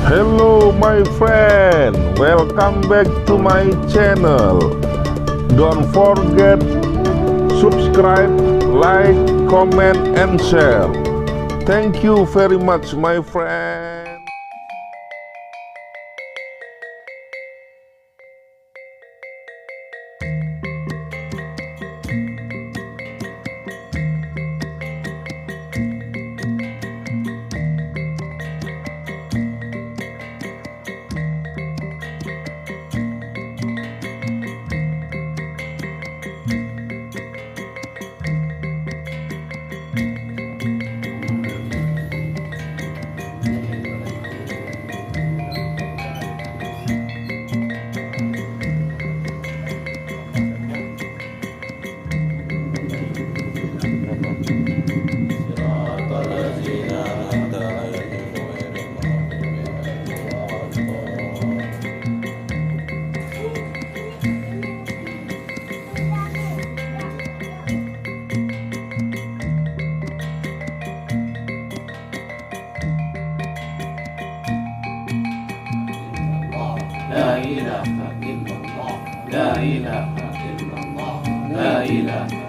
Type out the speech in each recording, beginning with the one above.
Hello my friend, welcome back to my channel. Don't forget subscribe, like, comment and share. Thank you very much my friend. La ilaha illallah, la ilaha illallah, la ilaha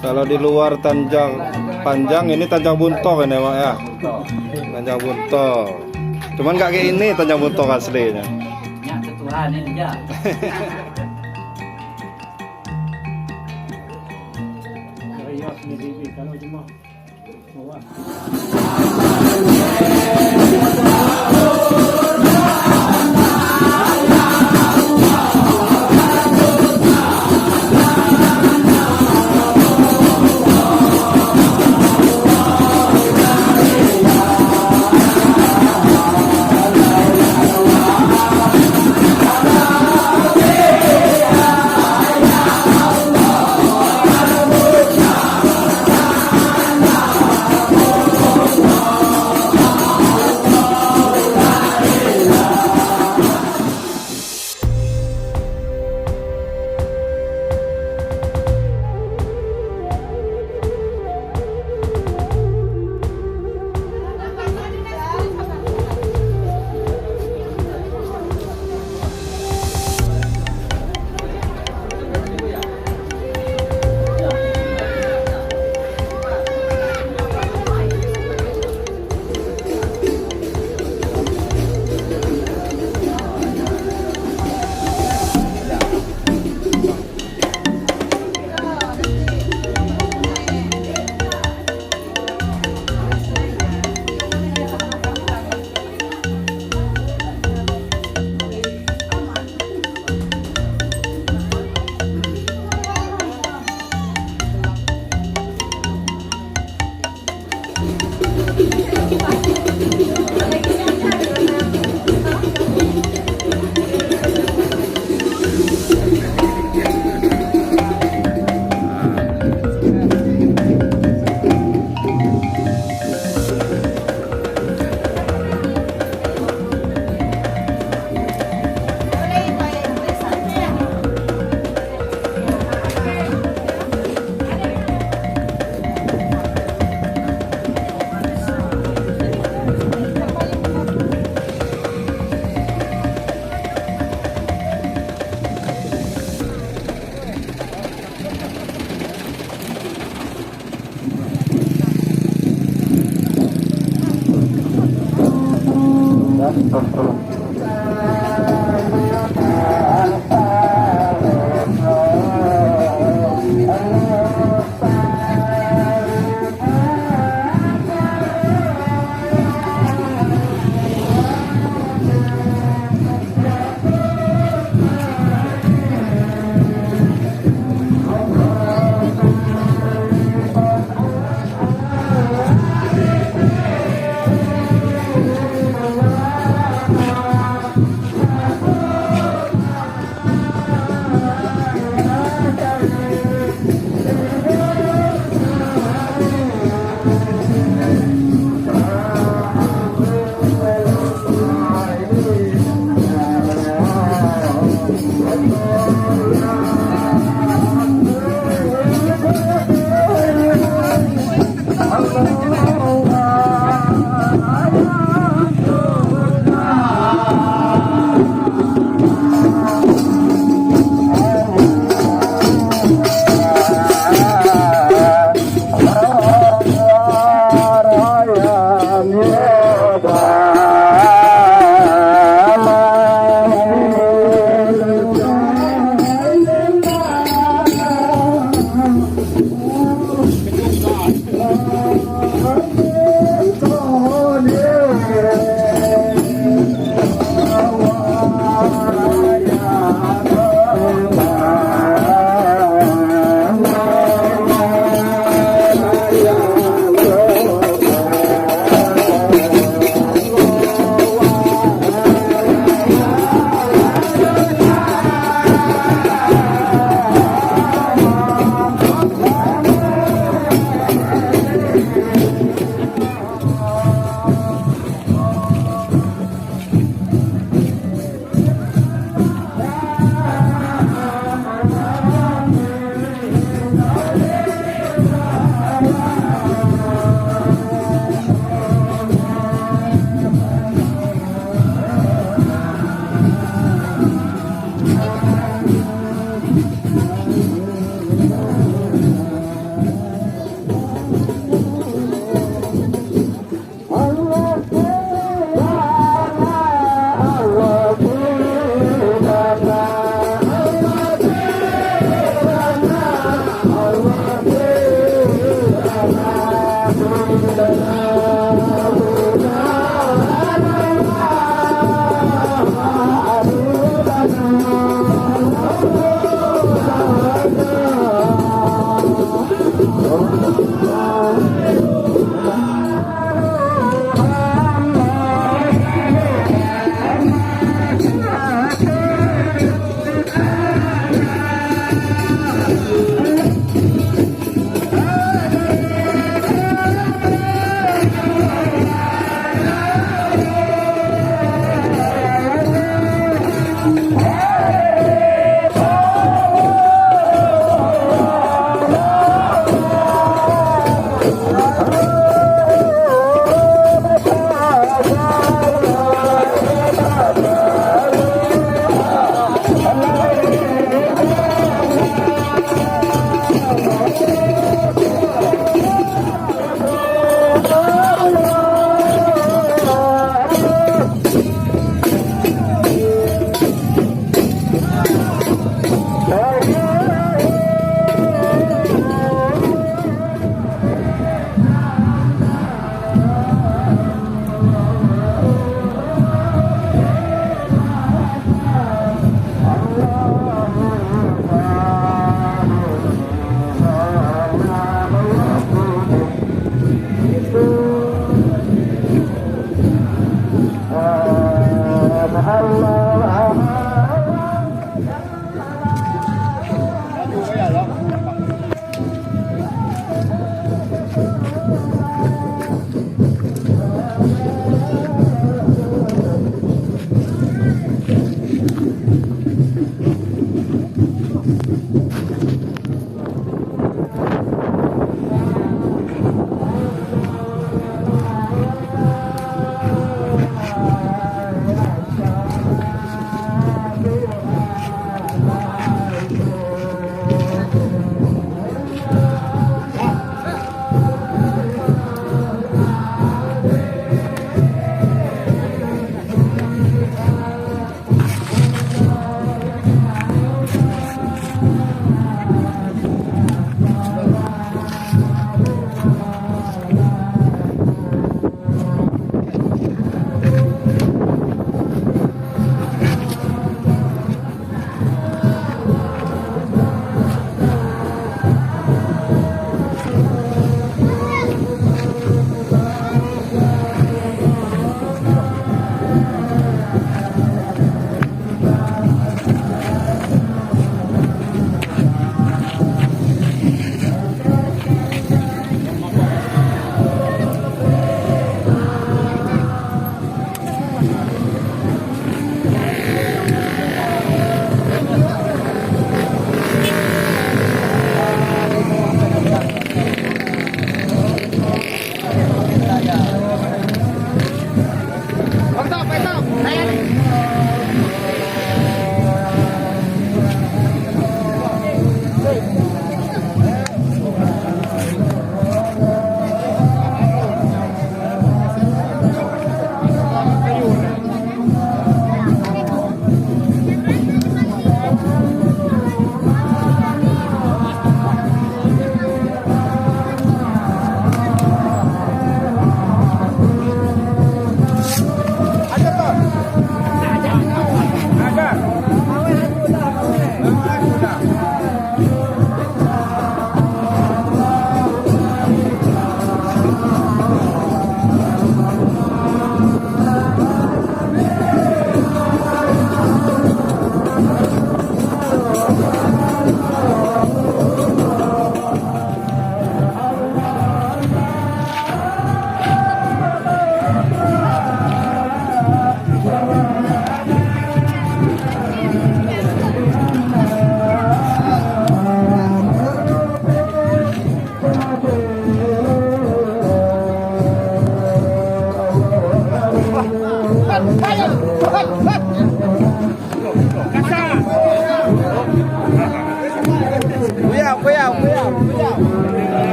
Kalau di luar Tanjang Panjang, ini Tanjang Buntok ini Pak ya. Tanjang Buntok. Cuman nggak kayak ini Tanjang Buntok aslinya. Ya, ketuhan ini ya.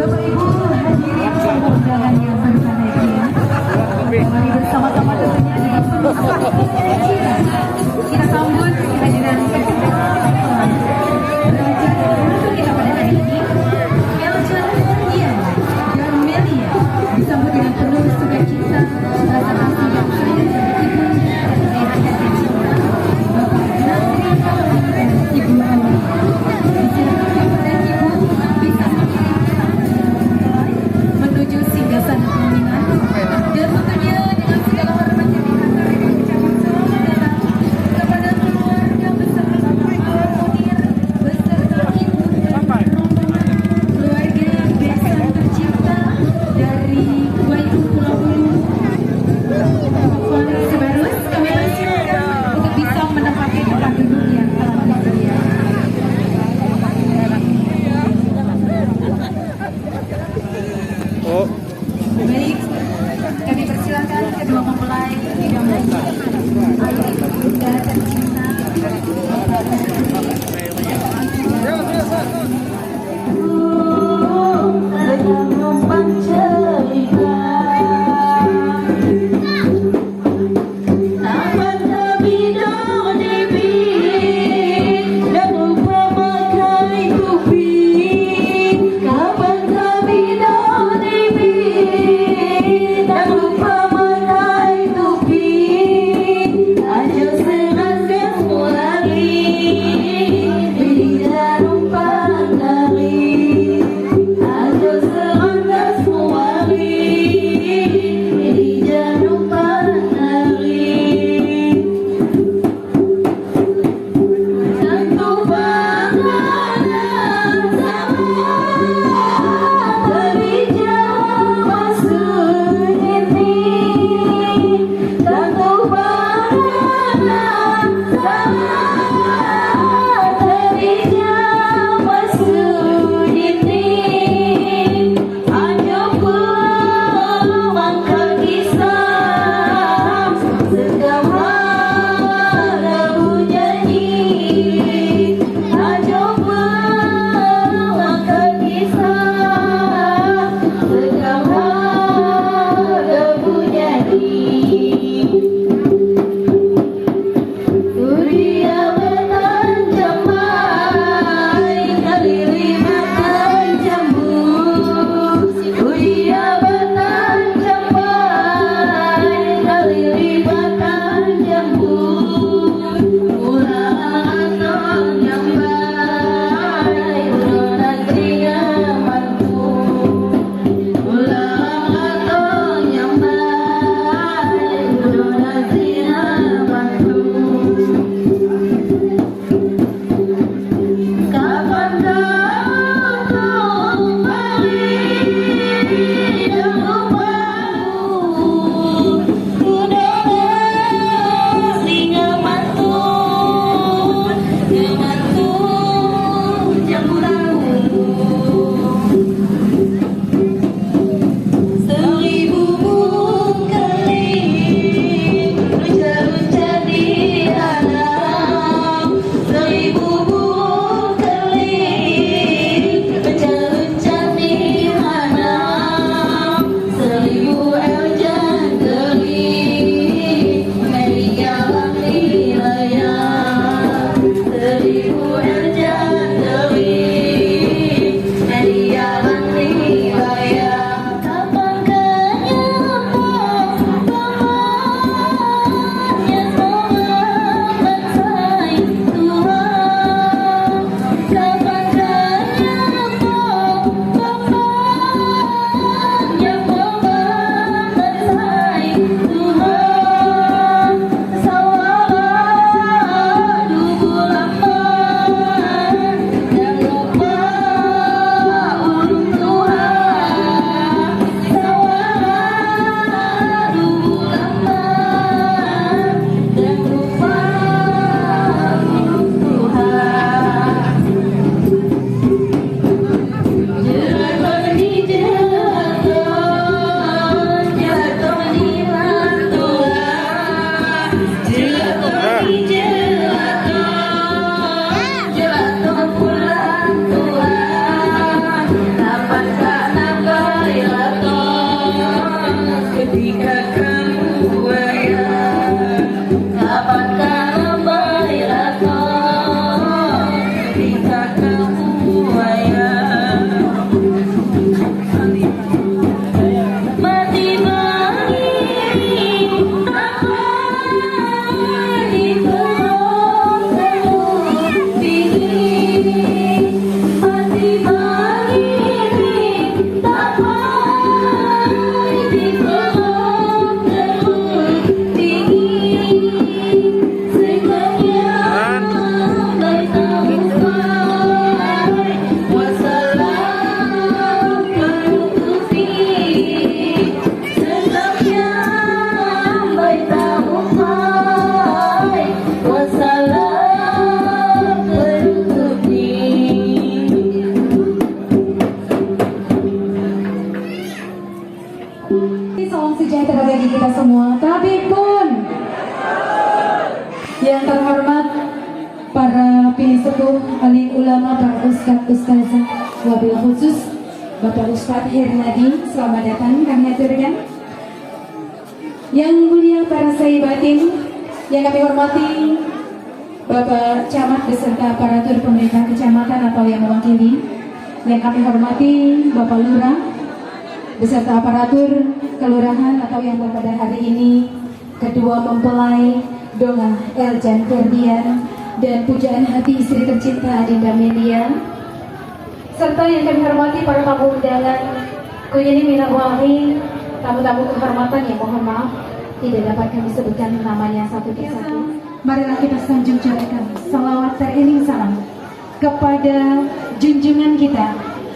Bapak Ibu hadirin undangan yang berbahagia, kembali bersama-sama tentunya dengan kita sambut kehadiran Raja untuk kita pada hari ini, Elton Ian dan Melia, disambut dengan penuh sukacita, rasa kasih yang ada dari Ibu dan Ayah tercinta, Bapak Nasri dan Ibu Aulia. Disilakan kepada Ibu bisa menuju singgasana pelaminan dan tentunya dengan segala hormat yang dihantarkan ucapan selamat datang kepada keluarga besar Salam sejahtera bagi kita semua. Tabib pun. Yang terhormat para pengsepuh, alim ulama, para ustadz ustazah, wabil khusus Bapak Ustadz Hernadi, selamat datang kami aturkan. Yang mulia para sahibatin, yang kami hormati Bapak Camat beserta aparatur pemerintah kecamatan atau yang mewakili, yang kami hormati Bapak Lurah beserta aparatur kelurahan atau yang pada hari ini kedua mempelai Donga Eljan Ferdian dan pujaan hati istri tercinta Adinda Melia, serta yang kami hormati para tamu undangan Kuyeni Minarwahi, tamu-tamu kehormatan yang mohon maaf tidak dapat kami sebutkan namanya satu persatu. Marilah kita sanjung curahkan salawat teriring salam kepada junjungan kita,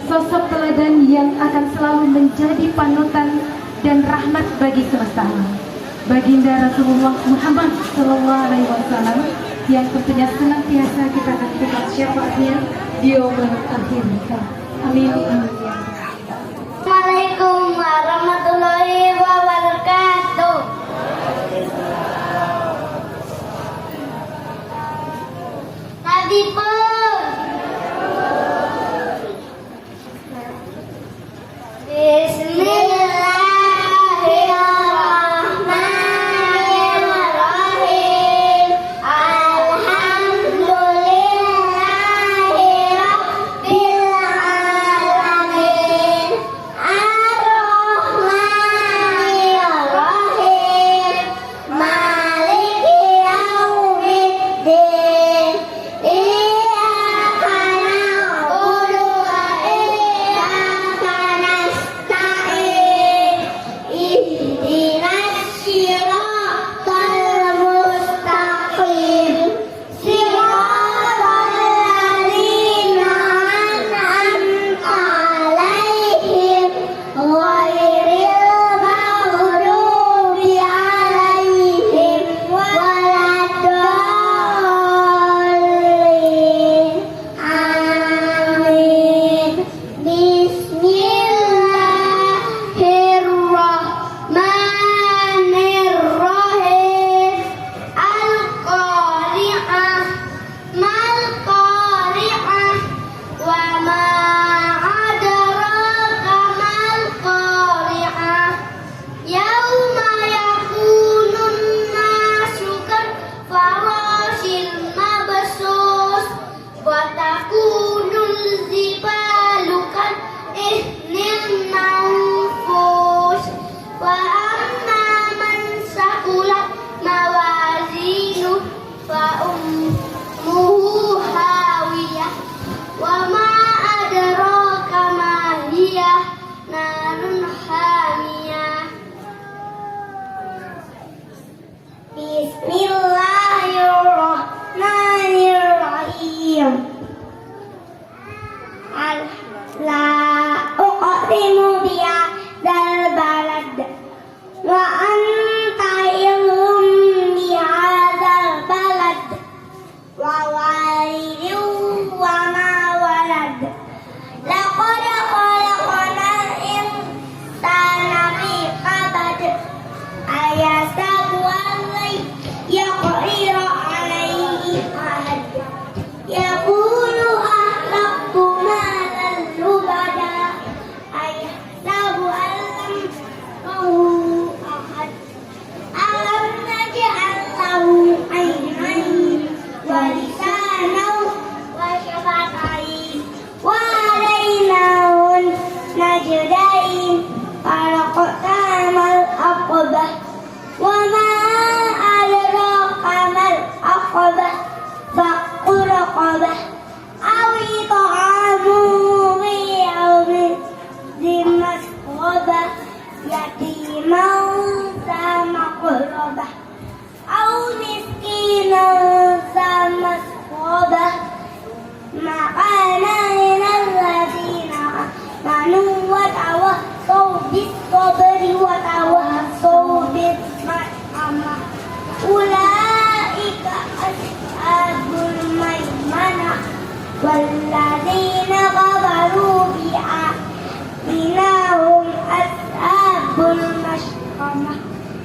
sosok teladan yang akan selalu menjadi panutan dan rahmat bagi semesta alam, Baginda Rasulullah Muhammad SAW, yang tentunya senantiasa kita akan tetap syafaatnya di yaumul akhir. Amin. Assalamualaikum warahmatullahi wabarakatuh. Nabi pun. Bismillahirrahmanirrahim. Alhamdulillahirabbil alamin. Ar-Rahman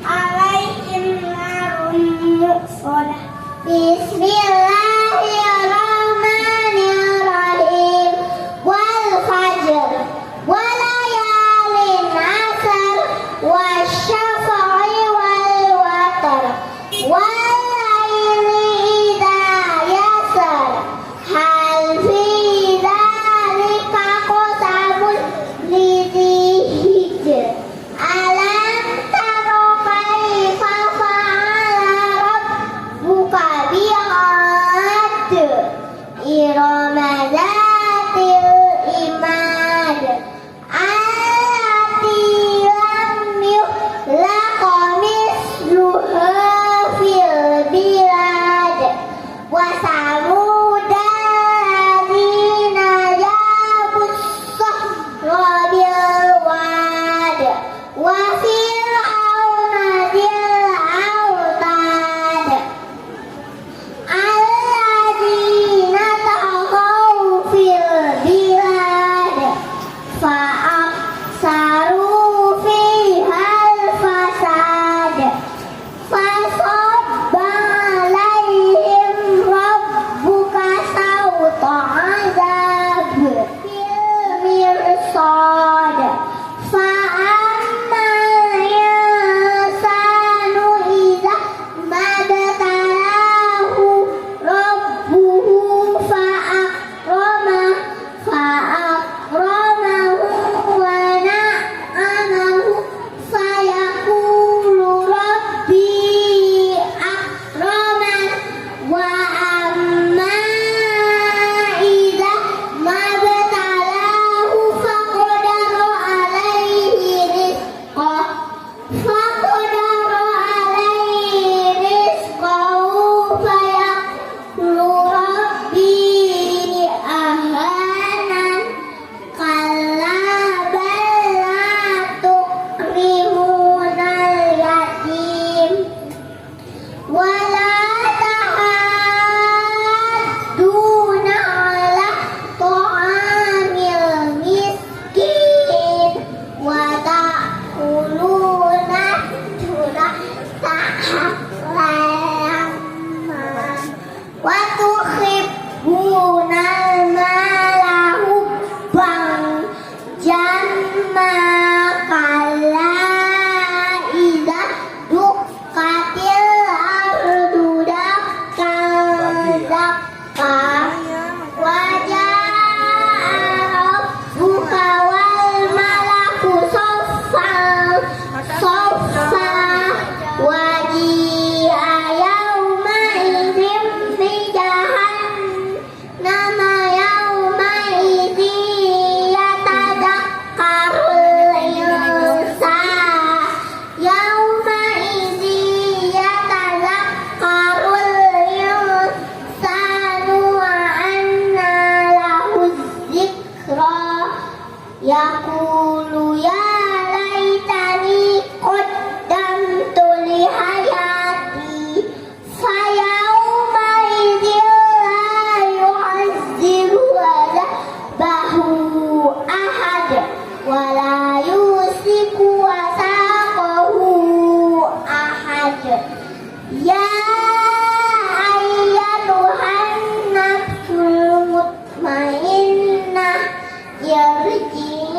alaihim narum muqsadah. Bismillahirrahmanirrahim. Wal fajr wa layalin asr wasyafa'i wal watr wal laili idza yasr hal fi dzalika qasamun lidhi hijr alam taro kaifa fa'ala rabbuka bi'ad irama dzatil imad allati lam yukhlaq misluha fil bilad wa samud alladzina jabus sahra bil wad wa fir'auna dzil autad alladzina taghaw fil bilad fa'aksaru fihal fasad fasabba alaihim rabbuka sawta azab fil mirsad fa'amma insanu idza mabtalahu rabbuhu fa'akramahu wa na'amahu fayaqulu rabbi akraman wa amma idza mabtalahu faqadara alaihi rizqahu fayaqulu rabbi ahanan kalla bal la tukrimunal yatim wala tahadduna ala ta'amil miskin wa ta'kuluna turata lamma wa tuhibbuna al-mala hubban jamma kalla idza dukkatil ardu dakkan dakka wa ja'a rabbuka wal malaku saffan saffa wa ji'a yawma idzin bi jahannama yawma idzin yatadakkarul insan yawma idzin yatadakkarul insanu wa anna lahu dzikra yaqulu ya laitani qaddamtu li hayati fayawma idzin la yu'azzibu adabahu ahad wa la yusiku wasaqahu ahad ya ayyatuhan nafsul mutmainnah yarji'i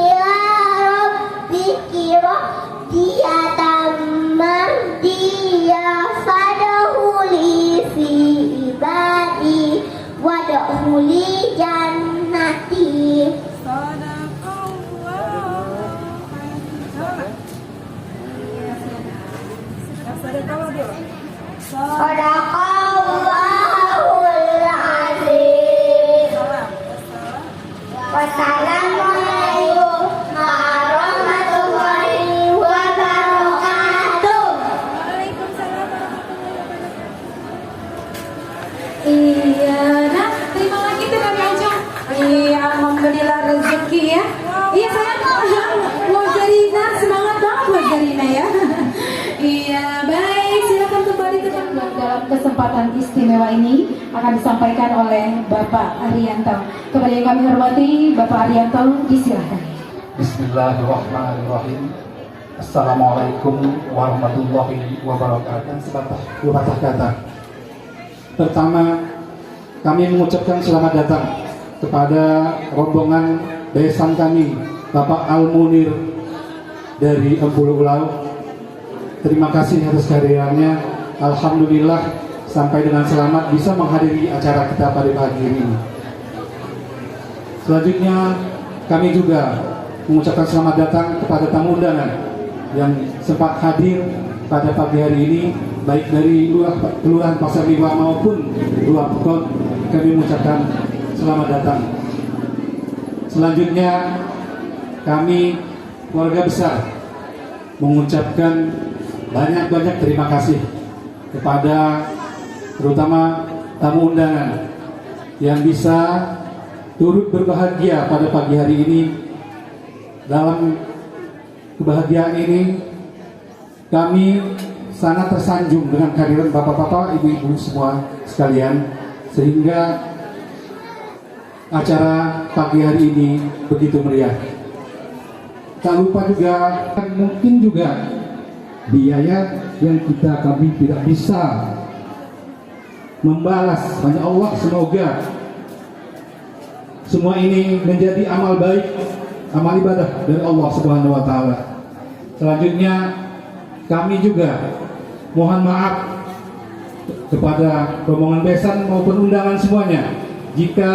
ila rabbiki radiyatan mardiyah fadkhuli fi ibadi wadkhuli jannati. Sadaqallahul azim. Wassalamualaikum warahmatullahi wabarakatuh. Iya, nah terima kasih tuh kami aja. Iya, alhamdulillah rezeki ya. Iya sayang, mau Jarina semangat banget buat Jarina ya. Iya, baik, silakan kembali ke tempat. Dalam kesempatan istimewa ini akan disampaikan oleh Bapak Arianto. Kepada yang kami hormati, Bapak Arianto, disilahkan. Bismillahirrahmanirrahim. Assalamualaikum warahmatullahi wabarakatuh. Sepatah kata. Pertama, kami mengucapkan selamat datang kepada rombongan besan kami, Bapak Al-Munir dari Empulu Ulau. Terima kasih atas kehadirannya. Alhamdulillah sampai dengan selamat bisa menghadiri acara kita pada pagi ini. Selanjutnya, kami juga mengucapkan selamat datang kepada tamu undangan yang sempat hadir pada pagi hari ini, baik dari Kelurahan Pasar Liwa maupun luar Pekot. Kami mengucapkan selamat datang. Selanjutnya, kami keluarga besar mengucapkan banyak-banyak terima kasih kepada terutama tamu undangan yang bisa turut berbahagia pada pagi hari ini. Dalam kebahagiaan ini kami sangat tersanjung dengan kehadiran bapak-bapak, ibu-ibu semua sekalian, sehingga acara pagi hari ini begitu meriah. Tak lupa juga, mungkin juga biaya yang kami tidak bisa membalas. Hanya Allah, semoga semua ini menjadi amal baik, amal ibadah dari Allah Subhanahu wa Ta'ala. Selanjutnya, kami juga mohon maaf kepada rombongan besan maupun undangan semuanya jika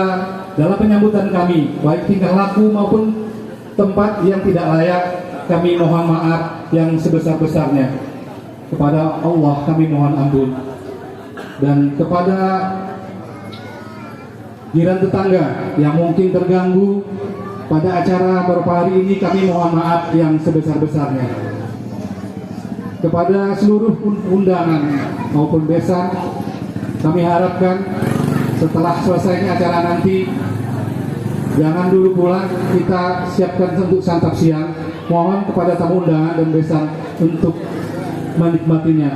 dalam penyambutan kami, baik tingkah laku maupun tempat yang tidak layak, kami mohon maaf yang sebesar-besarnya. Kepada Allah kami mohon ampun. Dan kepada jiran tetangga yang mungkin terganggu pada acara beberapa hari ini, kami mohon maaf yang sebesar-besarnya. Kepada seluruh undangan maupun besan, kami harapkan setelah selesainya acara nanti, jangan dulu pulang, kita siapkan untuk santap siang. Mohon kepada tamu undangan dan besan untuk menikmatinya.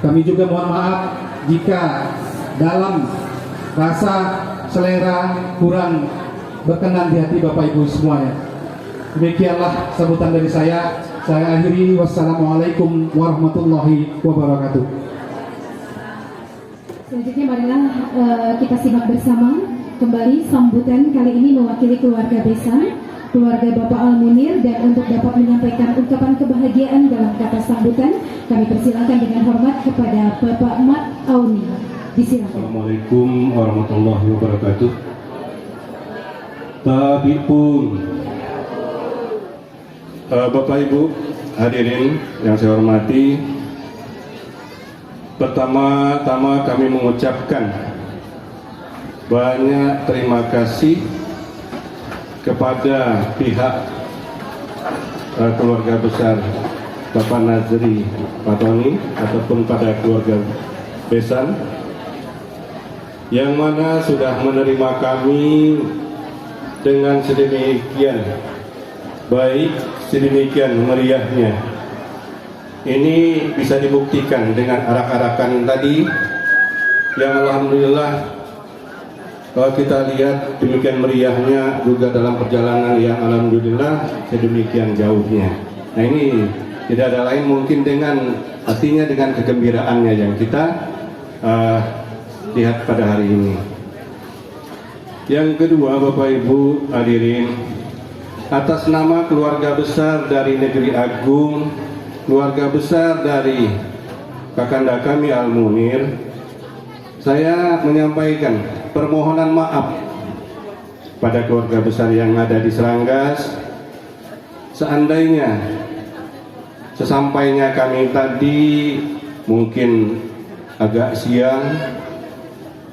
Kami juga mohon maaf jika dalam rasa selera kurang berkenan di hati Bapak Ibu semuanya. Demikianlah sambutan dari saya. Saya akhiri. Wassalamualaikum warahmatullahi wabarakatuh. Selanjutnya marilah kita simak bersama kembali sambutan kali ini mewakili keluarga besan, keluarga Bapak Al-Munir, dan untuk dapat menyampaikan ungkapan kebahagiaan dalam kata sambutan, kami persilakan dengan hormat kepada Bapak Mat Auni. Disilakan. Assalamualaikum warahmatullahi wabarakatuh. Tapi pun Bapak Ibu hadirin yang saya hormati, pertama-tama kami mengucapkan banyak terima kasih kepada pihak keluarga besar Bapak Nazri Patoni ataupun pada keluarga besan yang mana sudah menerima kami dengan sedemikian baik, sedemikian meriahnya. Ini bisa dibuktikan dengan arak-arakan tadi yang alhamdulillah kalau kita lihat demikian meriahnya juga dalam perjalanan yang alhamdulillah sedemikian jauhnya. Nah, ini tidak ada lain mungkin dengan artinya dengan kegembiraannya yang kita lihat pada hari ini. Yang kedua, Bapak Ibu hadirin, atas nama keluarga besar dari Negeri Agung, keluarga besar dari Kakanda kami Al-Munir, saya menyampaikan permohonan maaf pada keluarga besar yang ada di Seranggas. Seandainya sesampainya kami tadi mungkin agak siang,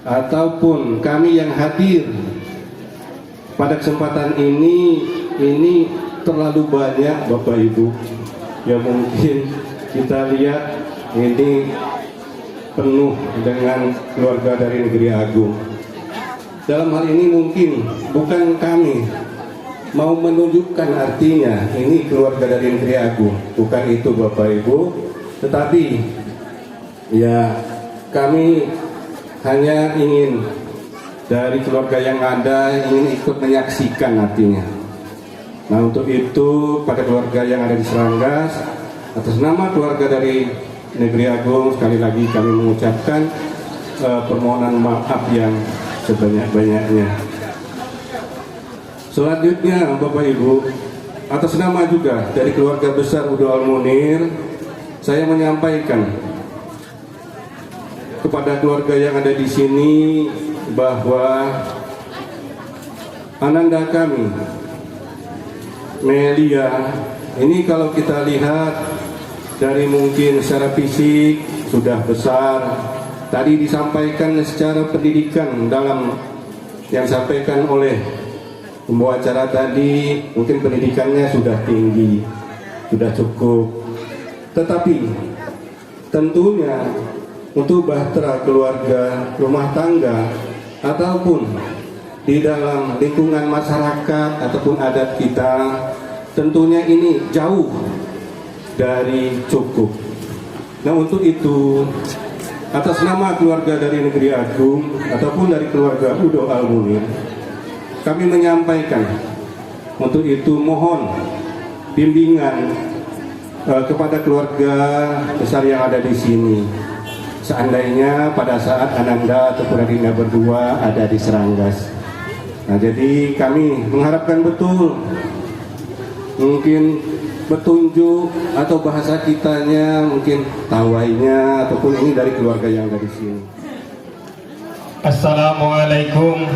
ataupun kami yang hadir pada kesempatan ini terlalu banyak Bapak Ibu, ya mungkin kita lihat ini penuh dengan keluarga dari Negeri Agung. Dalam hal ini mungkin bukan kami mau menunjukkan artinya ini keluarga dari Negeri Agung, bukan itu Bapak Ibu, tetapi ya kami hanya ingin dari keluarga yang ada ingin ikut menyaksikan artinya. Nah, untuk itu pada keluarga yang ada di Seranggas, atas nama keluarga dari Negeri Agung, sekali lagi kami mengucapkan permohonan maaf yang sebanyak-banyaknya. Selanjutnya, Bapak Ibu, atas nama juga dari keluarga besar Udo Al-Munir, saya menyampaikan kepada keluarga yang ada di sini bahwa ananda kami Melia ini kalau kita lihat dari mungkin secara fisik sudah besar. Tadi disampaikan secara pendidikan dalam yang disampaikan oleh pembawa acara tadi, mungkin pendidikannya sudah tinggi, sudah cukup. Tetapi tentunya untuk bahtera keluarga, rumah tangga, ataupun di dalam lingkungan masyarakat ataupun adat kita, tentunya ini jauh dari cukup. Nah, untuk itu atas nama keluarga dari Negeri Agung ataupun dari keluarga Udo Al-Munir, kami menyampaikan untuk itu mohon bimbingan kepada keluarga besar yang ada di sini. Seandainya pada saat Ananda ataupun Adinda berdua ada di Seranggas. Nah, jadi kami mengharapkan betul mungkin petunjuk atau bahasa kitanya, mungkin tawainya ataupun ini dari keluarga yang dari sini. Assalamualaikum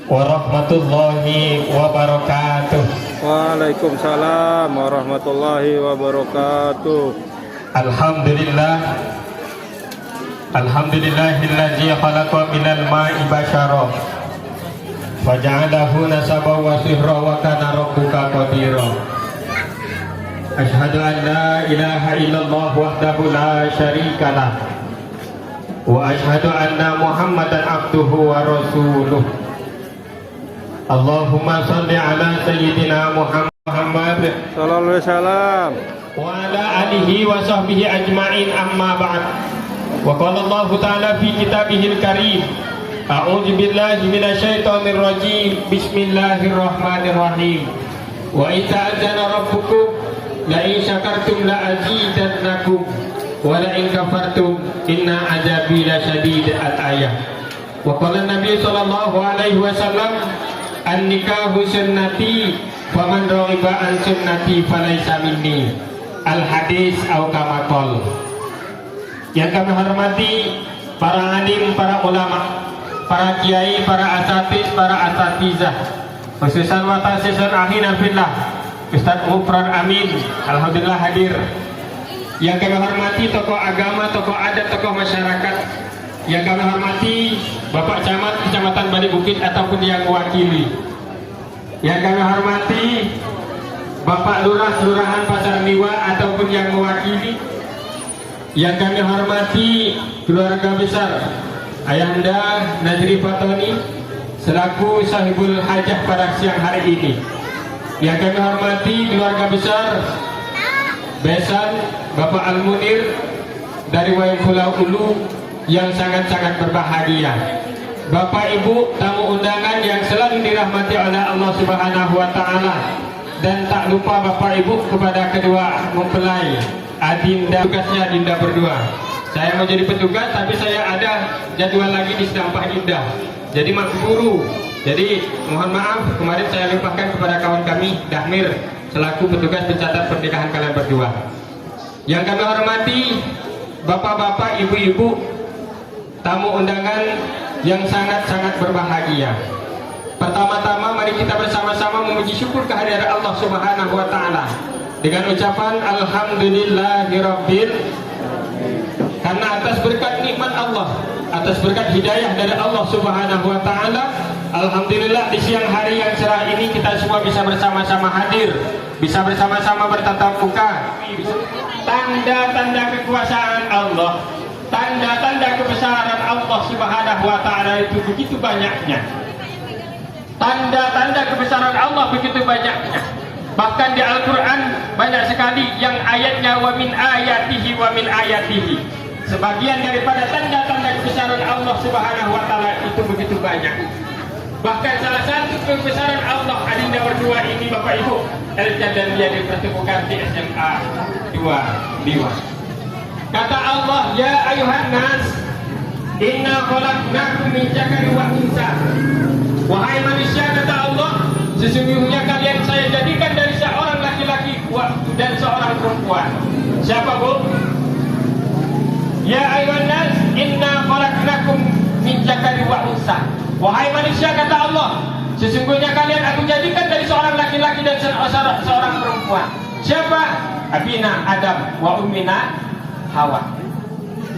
warahmatullahi wabarakatuh. Waalaikumsalam warahmatullahi wabarakatuh. Alhamdulillahillazi khalaqa minal ma'i basyara faja'alahu nasaban wa sihra wa kana rabbuka qadira. Asyhadu an la ilaha illallah wahdahu la syarika lah wa asyhadu anna Muhammadan abduhu wa rasuluh. Allahumma salli ala sayyidina Muhammad Sallallahu alaihi wasallam wa ala alihi wa sahbihi ajma'in, amma ba'd. Wa qala Allah ta'ala fi kitabihil karim, a'udzu billahi minasyaitonir rajim, bismillahirrahmanirrahim. Wa in ta'azzana rabbukum la in syakartum la azidannakum wa la in kafartum inna azabi lasyadid. Al-ayah. Wa qala Nabi sallallahu alaihi wasallam, an-nikahu sunnati faman raghiba an sunnati falaysa minni. Al-hadis au kama qala. Yang kami hormati para alim, para ulama, para kiai, para asatidz, para asatizah, khususan wa ta'sisun ahina fillah, Ustaz Mufrad Amin, alhamdulillah hadir. Yang kami hormati tokoh agama, tokoh adat, tokoh masyarakat. Yang kami hormati Bapak Camat Kecamatan Bali Bukit ataupun yang mewakili. Yang kami hormati Bapak Lurah Kelurahan Pasar Niwa ataupun yang mewakili. Yang kami hormati keluarga besar Ayahanda Nazri Fatoni selaku sahibul hajah pada siang hari ini. Yang kami hormati keluarga besar Besan Bapak Al-Munir dari Wayang Pulau Ulu yang sangat-sangat berbahagia. Bapak Ibu tamu undangan yang selalu dirahmati oleh Allah Subhanahu wa taala, dan tak lupa Bapak Ibu kepada kedua mempelai Adinda, tugasnya Adinda berdua. Saya mau jadi petugas tapi saya ada jadwal lagi di Sedampah Indah, jadi makburu. Jadi mohon maaf kemarin saya limpahkan kepada kawan kami Dahmir selaku petugas pencatat pernikahan kalian berdua. Yang kami hormati bapak-bapak, ibu-ibu, tamu undangan yang sangat-sangat berbahagia. Pertama-tama mari kita bersama-sama memuji syukur kehadiran Allah Subhanahu wa taala dengan ucapan alhamdulillahirabbil, karena atas berkat nikmat Allah, atas berkat hidayah dari Allah Subhanahu wa taala, alhamdulillah di siang hari yang cerah ini kita semua bisa bersama-sama hadir, bisa bersama-sama bertatap muka. Tanda-tanda kekuasaan Allah, tanda-tanda kebesaran Allah Subhanahu wa taala itu begitu banyaknya. Tanda-tanda kebesaran Allah begitu banyaknya. Bahkan di Al-Quran banyak sekali yang ayatnya wa min ayatihi wa min ayatihi. Sebagian daripada tanda-tanda kebesaran Allah Subhanahu wa taala itu begitu banyak. Bahkan salah satu kebesaran Allah adinda berdua ini Bapak Ibu, Elja dan dia dipertemukan di SMA 2 Liwa. Kata Allah, ya ayuhan nas, inna khalaqnakum min dzakarin wa unsa. Wahai manusia, kata Allah, sesungguhnya kalian saya jadikan dari seorang laki-laki dan seorang perempuan. Siapa Bu? Ya ayuhan nas, inna khalaqnakum min dzakarin wa unsa. Wahai manusia, kata Allah, sesungguhnya kalian aku jadikan dari seorang laki-laki dan seorang perempuan. Siapa? Abina Adam wa ummina Hawa.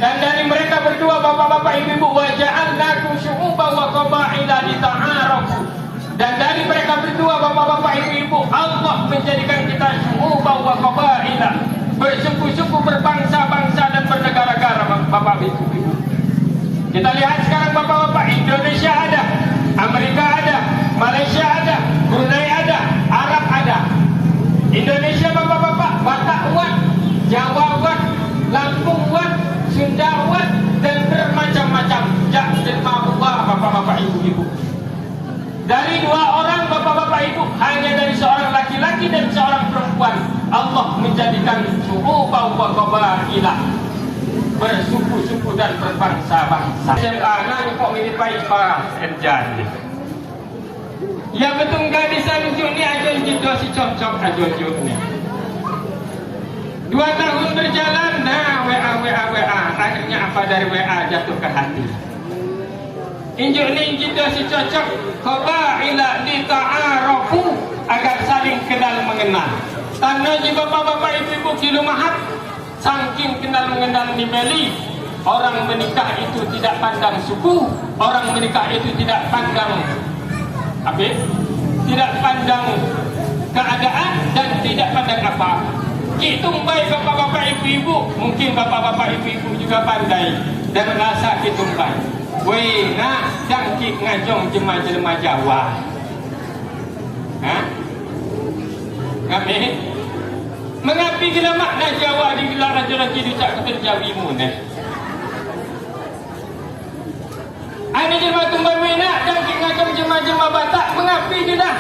Dan dari mereka berdua bapak-bapak ibu-ibu, wa ja'alnakum syu'uban wa qabaila lita'arafu. Dan dari mereka berdua bapak-bapak ibu-ibu, Allah menjadikan kita syu'uban wa qabaila, bersuku-suku, berbangsa-bangsa dan bernegara-negara bapak ibu-ibu. Kita lihat sekarang bapak-bapak, Indonesia ada, Amerika ada, Malaysia ada, Brunei ada, Arab ada. Indonesia bapak-bapak, Batak wat, Jawa wat, Lampung wat, Sunda wat, dan bermacam-macam. Ja'alullah bapak-bapak ibu-ibu. Dari dua orang bapak-bapak ibu, hanya dari seorang laki-laki dan seorang perempuan, Allah menjadikan syu'uban wa qabaila, bersuku-suku dan berbangsa-bangsa. Anak kok mirip baik parah enjadi. Ya betul gadis anjung ni aja jido si cocok aja ni. 2 tahun berjalan, nah WA, akhirnya apa dari WA jatuh ke hati. Injuk ni jido si cocok, qabaila lita'arafu, agar saling kenal mengenal. Tanda ji bapak-bapak ibu-ibu di Lumahat, saking kenal mengenal di Bali, orang menikah itu tidak pandang suku, orang menikah itu tidak pandang apa? Tidak pandang keadaan dan tidak pandang apa. Itu baik bapak-bapak ibu-ibu, mungkin bapak-bapak ibu-ibu juga pandai dan merasa itu baik. Wei, nak jangkit ngajong jemaah-jemaah Jawa. Hah? Kami mengapi gila makna Jawa digelar raja-raja dicak kepen Jawimu ne. Ada jemaah tumbai wena dan ngajong jemaah-jemaah Batak mengapi gila.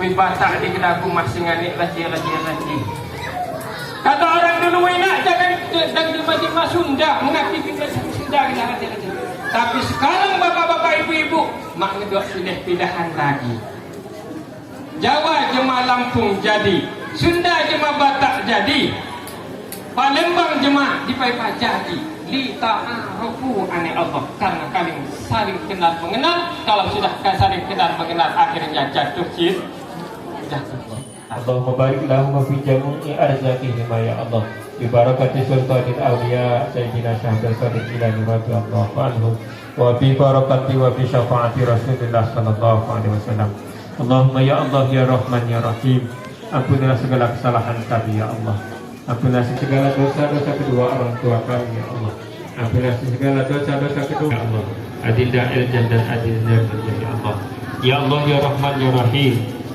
Wei Batak di aku masih nganik raja-raja. Kata orang dulu wena jangan dan jemaah Sunda mengapi gila Sunda gila raja-raja. Tapi sekarang bapak-bapak ibu-ibu mak ngedok pindah-pindahan lagi. Jawa jemaah Lampung jadi, Sunda jemaah Batak jadi, Palembang jemaah di Paipa jadi. Lita'arufu ane Allah, karena kalian saling kenal mengenal. Kalau sudah saling kenal mengenal akhirnya jatuh cinta. Allahumma barik lahum fi jami'i arzaqihim ya Allah. Bi barakati sultanil awliya sayyidina Syahdan Sadiqina radhiyallahu anhu wa bi barakati wa bi syafaati Rasulillah sallallahu alaihi wasallam. Allahumma ya Allah ya Rahman ya Rahim, ampunilah segala kesalahan kami ya Allah. Ampunilah segala dosa-dosa kedua orang tua kami ya Allah. Ampunilah segala dosa-dosa kedua ya Allah. Adinda Eljan dan Adinda ya Allah. Ya Allah ya Rahman ya Rahim,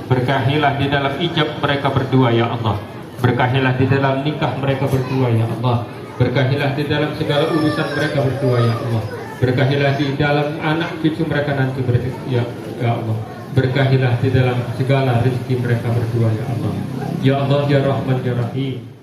berkahilah di dalam ijab mereka berdua ya Allah. Berkahilah di dalam nikah mereka berdua ya Allah. Berkahilah di dalam segala urusan mereka berdua ya Allah. Berkahilah di dalam anak cucu mereka nanti ya Allah. Berkahilah di dalam segala rezeki mereka berdua ya Allah. Ya Allah ya Rahman ya Rahim.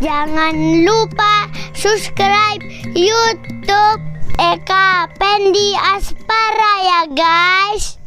Jangan lupa subscribe YouTube Eka Pendi Aspara ya guys.